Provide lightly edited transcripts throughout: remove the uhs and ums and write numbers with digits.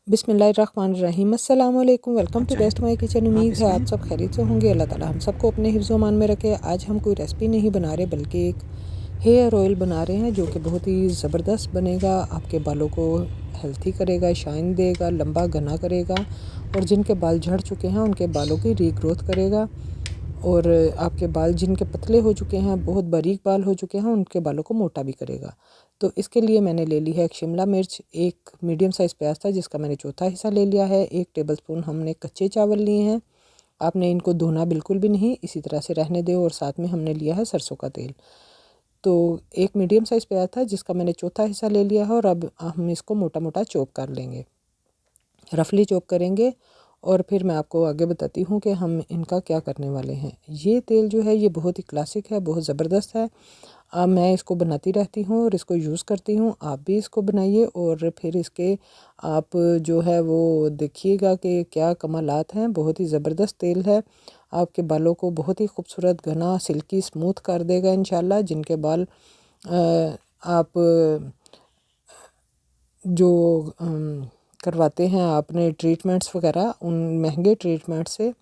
बिस्मिल्लाहिर्रहमानिर्रहीम। अस्सलाम वालेकुम। Welcome to rest my kitchen. उम्मीद है आप सब खैरियत से होंगे। अल्लाह ताला हम सबको अपने हिफ्ज़ मान में रखे। आज हम कोई रेसिपी नहीं बना रहे बल्कि एक हेयर ऑयल बना रहे हैं जो कि बहुत ही ज़बरदस्त बनेगा। आपके बालों को हेल्थी करेगा, शाइन देगा, लंबा घना करेगा और जिनके बाल झड़ चुके हैं उनके बालों की रीग्रोथ करेगा। और आपके बाल जिनके पतले हो चुके हैं, बहुत बारीक बाल हो चुके हैं, उनके बालों को मोटा भी करेगा। तो इसके लिए मैंने ले ली है एक शिमला मिर्च, एक मीडियम साइज़ प्याज था जिसका मैंने चौथा हिस्सा ले लिया है, 1 टेबलस्पून हमने कच्चे चावल लिए हैं। आपने इनको धोना बिल्कुल भी नहीं, इसी तरह से रहने दें। और साथ में हमने लिया है सरसों का तेल। तो एक मीडियम साइज़ प्याज था जिसका मैंने चौथा हिस्सा ले लिया है और अब हम इसको मोटा मोटा चॉप कर लेंगे, रफली चॉप करेंगे। और फिर मैं आपको आगे बताती हूँ कि हम इनका क्या करने वाले हैं। ये तेल जो है ये बहुत ही क्लासिक है, बहुत ज़बरदस्त है। मैं इसको बनाती रहती हूँ और इसको यूज़ करती हूँ। आप भी इसको बनाइए और फिर इसके आप जो है वो देखिएगा कि क्या कमालात हैं। बहुत ही ज़बरदस्त तेल है, आपके बालों को बहुत ही खूबसूरत, घना, सिल्की, स्मूथ कर देगा इंशाल्लाह। जिनके बाल आप जो करवाते हैं आपने ट्रीटमेंट्स वगैरह, उन महंगे ट्रीटमेंट से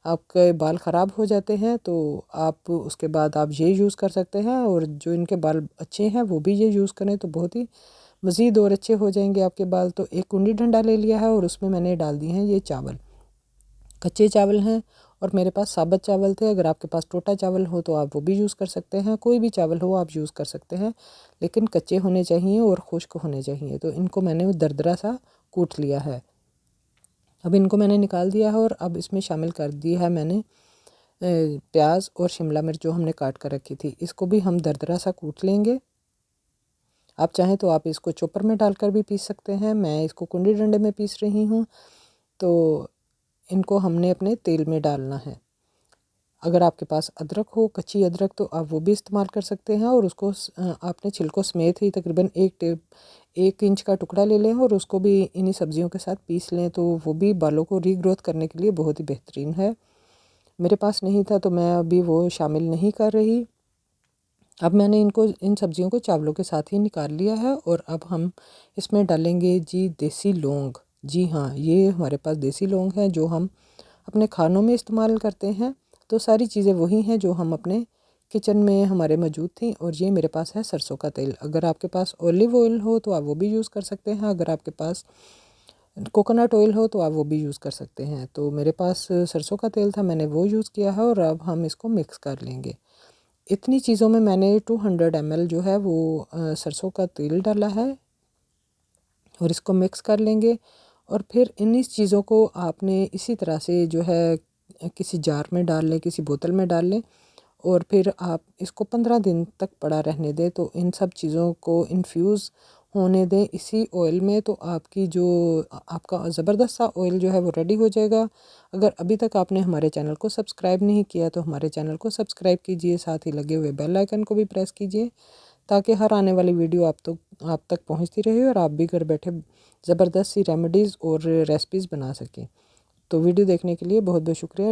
आपके बाल ख़राब हो जाते हैं, तो आप उसके बाद आप ये यूज़ कर सकते हैं। और जो इनके बाल अच्छे हैं वो भी ये यूज़ करें तो बहुत ही मज़ीद और अच्छे हो जाएंगे आपके बाल। तो एक कुंडी डंडा ले लिया है और उसमें मैंने डाल दिए हैं ये चावल। कच्चे चावल हैं और मेरे पास साबुत चावल थे। अगर आपके पास टोटा चावल हो तो आप वो भी यूज़ कर सकते हैं, कोई भी चावल हो आप यूज़ कर सकते हैं, लेकिन कच्चे होने चाहिए और खुश्क होने चाहिए। तो इनको मैंने दरदरा सा कूट लिया है। अब इनको मैंने निकाल दिया है और अब इसमें शामिल कर दिया है मैंने प्याज और शिमला मिर्च जो हमने काट कर रखी थी। इसको भी हम दरदरा सा कूट लेंगे। आप चाहें तो आप इसको चॉपर में डालकर भी पीस सकते हैं, मैं इसको कुंडी डंडे में पीस रही हूँ। तो इनको हमने अपने तेल में डालना है। अगर आपके पास अदरक हो, कच्ची अदरक, तो आप वो भी इस्तेमाल कर सकते हैं। और उसको आपने छिलकों समेत ही तकरीबन 1 इंच का टुकड़ा ले लें और उसको भी इन्हीं सब्जियों के साथ पीस लें, तो वो भी बालों को रीग्रोथ करने के लिए बहुत ही बेहतरीन है। मेरे पास नहीं था तो मैं अभी वो शामिल नहीं कर रही। अब मैंने इन सब्जियों को चावलों के साथ ही निकाल लिया है और अब हम इसमें डालेंगे जी देसी लौंग। जी हाँ, ये हमारे पास देसी लौंग हैं जो हम अपने खानों में इस्तेमाल करते हैं। तो सारी चीज़ें वही हैं जो हम अपने किचन में हमारे मौजूद थी। और ये मेरे पास है सरसों का तेल। अगर आपके पास ऑलिव ऑयल हो तो आप वो भी यूज़ कर सकते हैं, अगर आपके पास कोकोनट ऑयल हो तो आप वो भी यूज़ कर सकते हैं। तो मेरे पास सरसों का तेल था, मैंने वो यूज़ किया है। और अब हम इसको मिक्स कर लेंगे। इतनी चीज़ों में मैंने 200 ml जो है वो सरसों का तेल डाला है और इसको मिक्स कर लेंगे। और फिर इन्हीं चीज़ों को आपने इसी तरह से जो है किसी जार में डाल लें, किसी बोतल में डाल लें और फिर आप इसको 15 दिन तक पड़ा रहने दें। तो इन सब चीज़ों को इन्फ्यूज़ होने दें इसी ऑयल में, तो आपकी जो आपका ज़बरदस्त सा ऑयल जो है वो रेडी हो जाएगा। अगर अभी तक आपने हमारे चैनल को सब्सक्राइब नहीं किया तो हमारे चैनल को सब्सक्राइब कीजिए, साथ ही लगे हुए बेल आइकन को भी प्रेस कीजिए ताकि हर आने वाली वीडियो आप तक पहुंचती रहे और आप भी घर बैठे ज़बरदस्त सी रेमेडीज़ और रेसिपीज़ बना सकें। तो वीडियो देखने के लिए बहुत बहुत शुक्रिया।